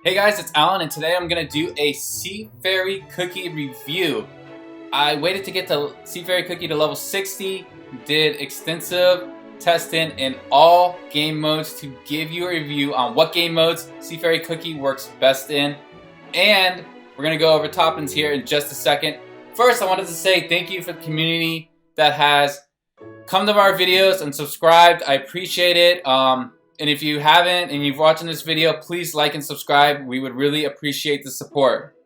Hey guys, it's Alan, and today I'm gonna do a Sea Fairy Cookie review. I waited to get the Sea Fairy Cookie to level 60, did extensive testing in all game modes to give you a review on what game modes Sea Fairy Cookie works best in. And we're gonna go over Toppings here in just a second. First, I wanted to say thank you for the community that has come to our videos and subscribed. I appreciate it. And if you haven't and you've watching this video, please like and subscribe. We would really appreciate the support.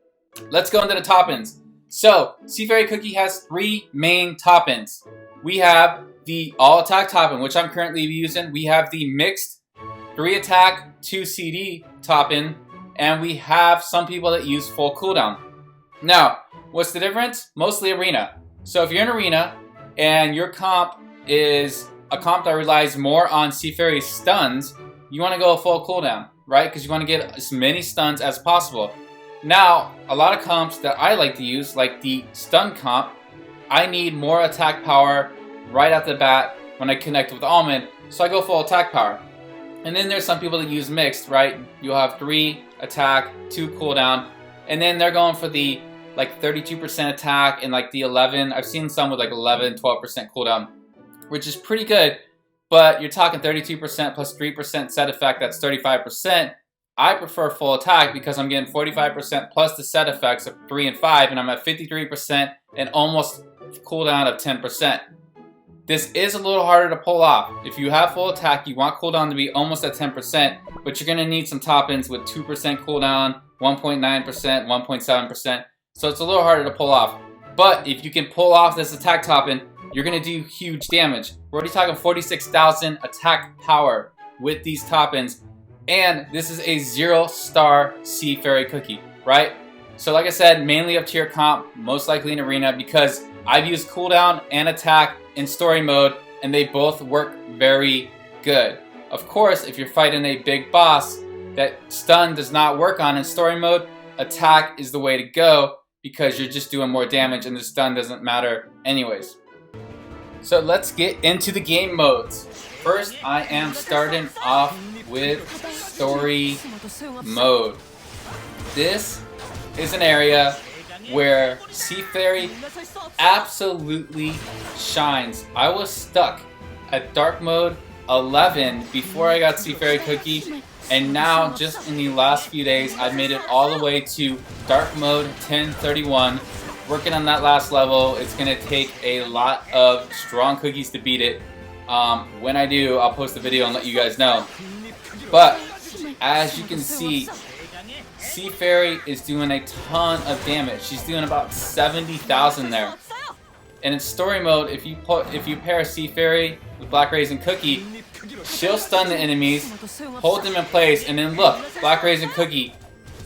Let's go into the toppings. So, Sea Fairy Cookie has three main toppings. We have the all attack topping, which I'm currently using. We have the mixed 3 attack 2 CD topping, and we have some people that use full cooldown. Now, what's the difference? Mostly arena. So if you're in arena and your comp is a comp that relies more on Sea Fairy's stuns, you want to go full cooldown, right? Because you want to get as many stuns as possible. Now, a lot of comps that I like to use, like the stun comp, I need more attack power right off the bat when I connect with Almond, so I go full attack power. And then there's some people that use mixed, right? You'll have 3 attack, 2 cooldown, and then they're going for the like 32% attack and like the 11. I've seen some with like 11, 12% cooldown, which is pretty good, but you're talking 32% plus 3% set effect, that's 35%. I prefer full attack because I'm getting 45% plus the set effects of 3 and 5, and I'm at 53% and almost cooldown of 10%. This is a little harder to pull off. If you have full attack, you want cooldown to be almost at 10%, but you're gonna need some toppings with 2% cooldown, 1.9%, 1.7%, so it's a little harder to pull off. But if you can pull off this attack topping, you're gonna do huge damage. We're already talking 46,000 attack power with these toppings, and this is a 0-star Sea Fairy Cookie, right? So like I said, mainly up to your comp, most likely in arena, because I've used cooldown and attack in story mode, and they both work very good. Of course, if you're fighting a big boss that stun does not work on in story mode, attack is the way to go because you're just doing more damage and the stun doesn't matter anyways. So let's get into the game modes. First, I am starting off with story mode. This is an area where Sea Fairy absolutely shines. I was stuck at dark mode 11 before I got Sea Fairy Cookie, and now just in the last few days I've made it all the way to dark mode 1031. Working on that last level. It's gonna take a lot of strong cookies to beat it. When I do, I'll post a video and let you guys know. But as you can see, Sea Fairy is doing a ton of damage. She's doing about 70,000 there. And in story mode, if you pair Sea Fairy with Black Raisin Cookie, she'll stun the enemies, hold them in place, and then look, Black Raisin Cookie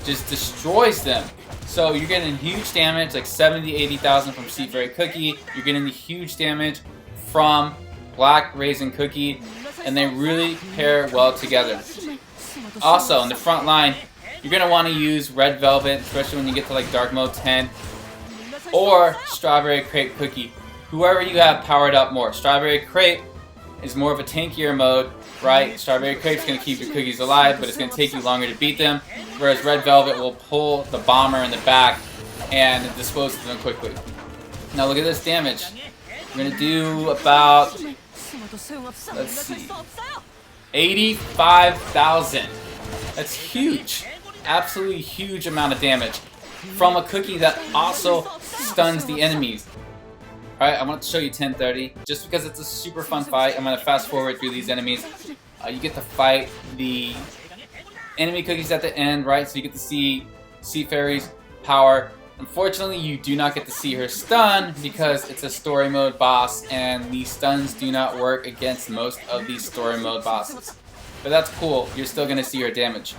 just destroys them. So you're getting huge damage, like 70,000 to 80,000 from Sea Fairy Cookie. You're getting the huge damage from Black Raisin Cookie, and they really pair well together. Also, in the front line, you're gonna want to use Red Velvet, especially when you get to like Dark Mode 10, or Strawberry Crepe Cookie. Whoever you have powered up more. Strawberry Crepe is more of a tankier mode, right? Strawberry Crepe's gonna keep your cookies alive, but it's gonna take you longer to beat them. Whereas Red Velvet will pull the bomber in the back and dispose of them quickly. Now look at this damage. We're gonna do about, let's see, 85,000. That's huge. Absolutely huge amount of damage from a cookie that also stuns the enemies. Alright, I want to show you 1030. Just because it's a super fun fight, I'm gonna fast forward through these enemies. You get to fight the enemy cookies at the end, right? So you get to see Sea Fairy's power. Unfortunately, you do not get to see her stun because it's a story mode boss, and the stuns do not work against most of these story mode bosses. But that's cool, you're still gonna see her damage.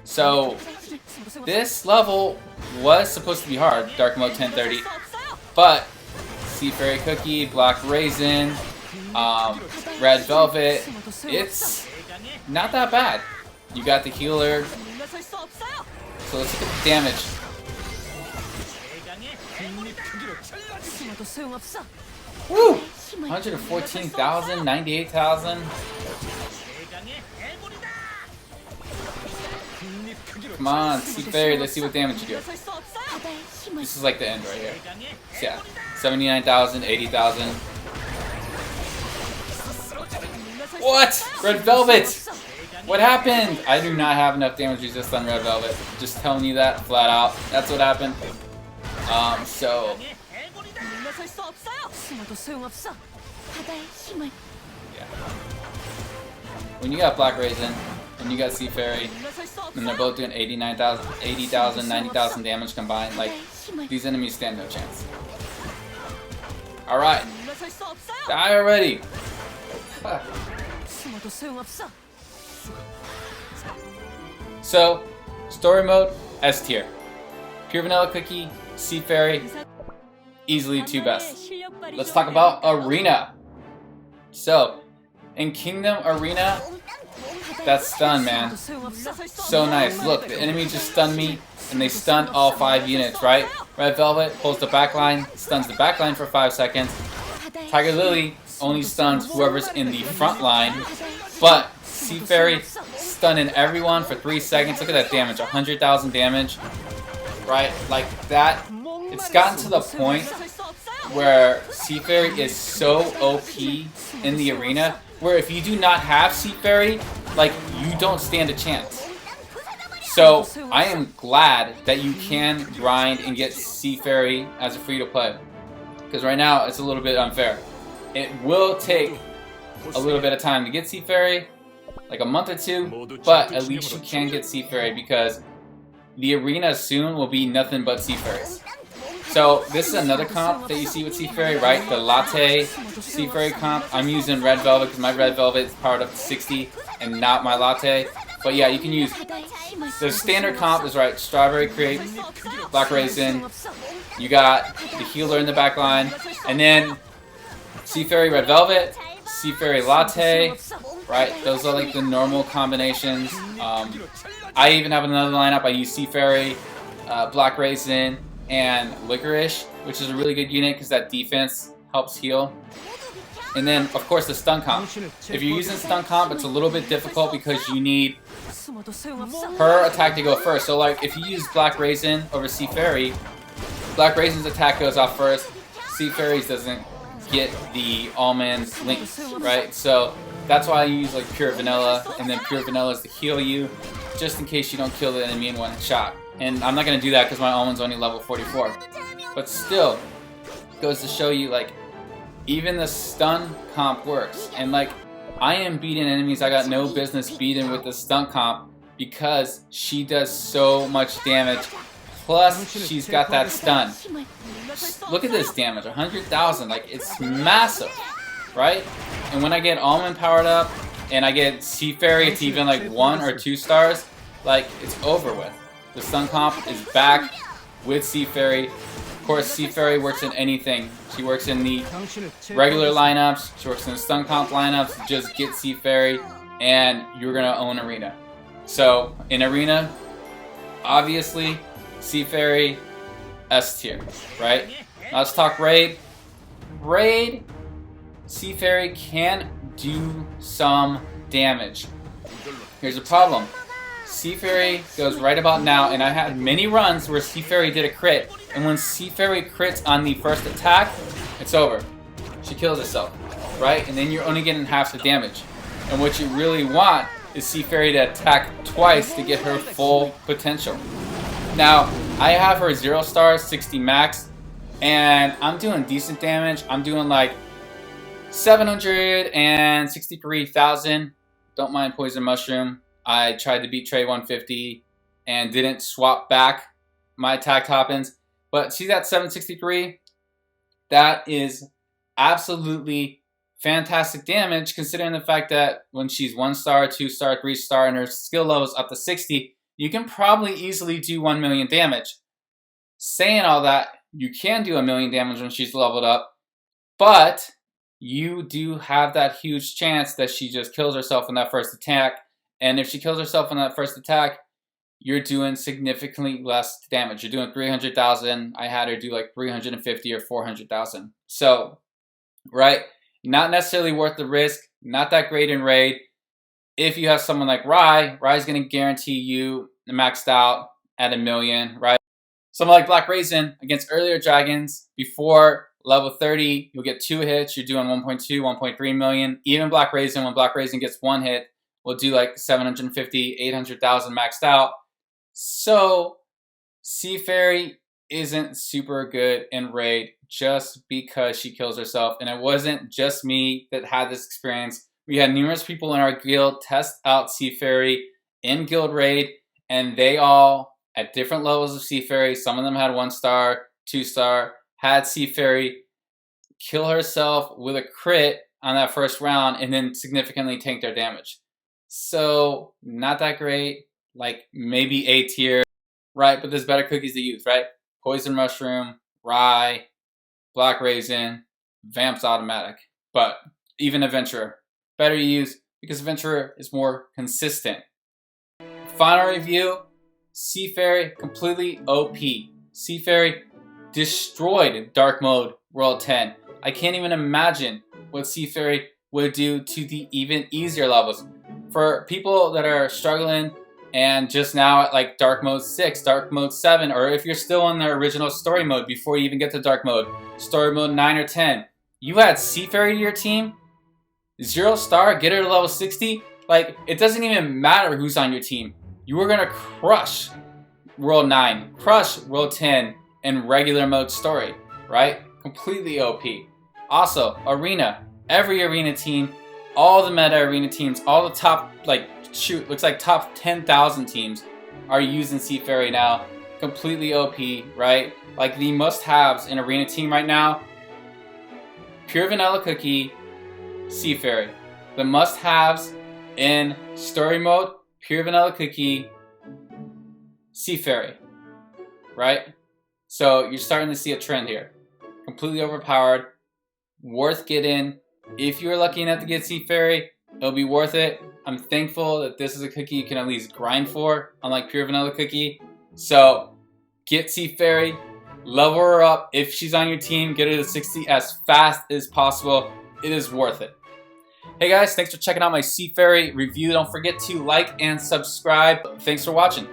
So, this level was supposed to be hard, dark mode 1030, but Sea Fairy Cookie, Black Raisin, Red Velvet, it's not that bad. You got the healer. So let's look at the damage. Woo! 114,000, 98,000. Come on, see fairy. Let's see what damage you do. This is like the end right here. So yeah, 79,000, 80,000. What? Red Velvet! What happened? I do not have enough damage resist on Red Velvet. Just telling you that flat out. That's what happened. So yeah. When you got Black Raisin and you got Sea Fairy, and they're both doing 89,000, 80,000, 90,000 damage combined, like, these enemies stand no chance. Alright. Die already! So, story mode, S tier. Pure Vanilla Cookie, Sea Fairy, easily 2 best. Let's talk about Arena. So, in Kingdom Arena, that stun, man. So nice. Look, the enemy just stunned me, and they stunned all 5 units, right? Red Velvet pulls the backline, stuns the backline for 5 seconds. Tiger Lily only stuns whoever's in the front line, but Sea Fairy stunning everyone for 3 seconds. Look at that damage, 100,000 damage, right? Like that. It's gotten to the point where Sea Fairy is so OP in the arena, where if you do not have Sea Fairy, like, you don't stand a chance. So I am glad that you can grind and get Sea Fairy as a free-to-play, because right now it's a little bit unfair. It will take a little bit of time to get Sea Fairy, like a month or 2, but at least you can get Sea Fairy because the arena soon will be nothing but Sea Fairies. So this is another comp that you see with Sea Fairy, right? The Latte Sea Fairy comp. I'm using Red Velvet because my Red Velvet is powered up to 60 and not my Latte. But yeah, you can use the standard comp is right. Strawberry Crepe, Black Raisin. You got the healer in the back line, and then Sea Fairy Red Velvet, Sea Fairy Latte. Right, those are like the normal combinations. I even have another lineup. I use Sea Fairy, Black Raisin, and Licorice, which is a really good unit because that defense helps heal. And then, of course, the stun comp. If you're using stun comp, it's a little bit difficult because you need her attack to go first. So, like, if you use Black Raisin over Sea Fairy, Black Raisin's attack goes off first. Sea Fairy's doesn't get the almonds linked, right? So that's why I use like Pure Vanilla, and then Pure Vanilla is to heal you, just in case you don't kill the enemy in one shot. And I'm not going to do that because my almond's only level 44. But still, goes to show you, like, even the stun comp works. And, like, I am beating enemies I got no business beating with the stun comp because she does so much damage. Plus, she's got that stun. Look at this damage, 100,000. Like, it's massive, right? And when I get almond powered up and I get Sea Fairy, it's even like 1 or 2 stars, like, it's over with. The stun comp is back with Sea Fairy. Of course, Sea Fairy works in anything. She works in the regular lineups. She works in the stun comp lineups. Just get Sea Fairy, and you're gonna own Arena. So in Arena, obviously, Sea Fairy, S tier, right? Now let's talk Raid. Raid, Sea Fairy can do some damage. Here's the problem. Sea Fairy goes right about now, and I had many runs where Sea Fairy did a crit, and when Sea Fairy crits on the first attack, it's over. She kills herself, right? And then you're only getting half the damage. And what you really want is Sea Fairy to attack twice to get her full potential. Now, I have her 0 stars, 60 max, and I'm doing decent damage. I'm doing like 763,000. Don't mind Poison Mushroom. I tried to beat Trey 150 and didn't swap back my attack toppings. But see that 763? That is absolutely fantastic damage considering the fact that when she's 1 star, 2 star, 3 star, and her skill level's up to 60, you can probably easily do 1 million damage. Saying all that, you can do 1 million damage when she's leveled up, but you do have that huge chance that she just kills herself in that first attack. And if she kills herself in that first attack, you're doing significantly less damage. You're doing 300,000. I had her do like 350 or 400,000. So, right, not necessarily worth the risk. Not that great in Raid. If you have someone like Rye's going to guarantee you maxed out at 1 million, right? Someone like Black Raisin against earlier dragons, before level 30, you'll get 2 hits. You're doing 1.2, 1.3 million. Even Black Raisin, when Black Raisin gets 1 hit, will do like 750, 800,000 maxed out. So Sea Fairy isn't super good in raid just because she kills herself. And it wasn't just me that had this experience. We had numerous people in our guild test out Sea Fairy in guild raid, and they all, at different levels of Sea Fairy, some of them had 1 star, 2 star, had Sea Fairy kill herself with a crit on that first round and then significantly tank their damage. So not that great, like maybe A tier, right? But there's better cookies to use, right? Poison Mushroom, Rye, Black Raisin, Vamp's automatic. But even Adventurer, better to use because Adventurer is more consistent. Final review, Sea Fairy, completely OP. Sea Fairy destroyed Dark Mode World 10. I can't even imagine what Sea Fairy would do to the even easier levels. For people that are struggling and just now at like Dark Mode 6, Dark Mode 7, or if you're still in the original Story Mode before you even get to Dark Mode, Story Mode 9 or 10, you had Sea Fairy to your team, 0 star, get her to level 60, like it doesn't even matter who's on your team. You were gonna crush World 9, crush World 10, and regular mode story, right? Completely OP. Also, Arena, every Arena team, all the meta Arena teams, all the top, like, shoot, looks like top 10,000 teams are using Sea Fairy now. Completely OP, right? Like the must-haves in Arena team right now, Pure Vanilla Cookie, Sea Fairy. The must-haves in Story Mode, Pure Vanilla Cookie, Sea Fairy, right? So you're starting to see a trend here. Completely overpowered, worth getting. If you're lucky enough to get Sea Fairy, it'll be worth it. I'm thankful that this is a cookie you can at least grind for, unlike Pure Vanilla Cookie. So get Sea Fairy, level her up. If she's on your team, get her to 60 as fast as possible. It is worth it. Hey guys, thanks for checking out my Sea Fairy review. Don't forget to like and subscribe. Thanks for watching.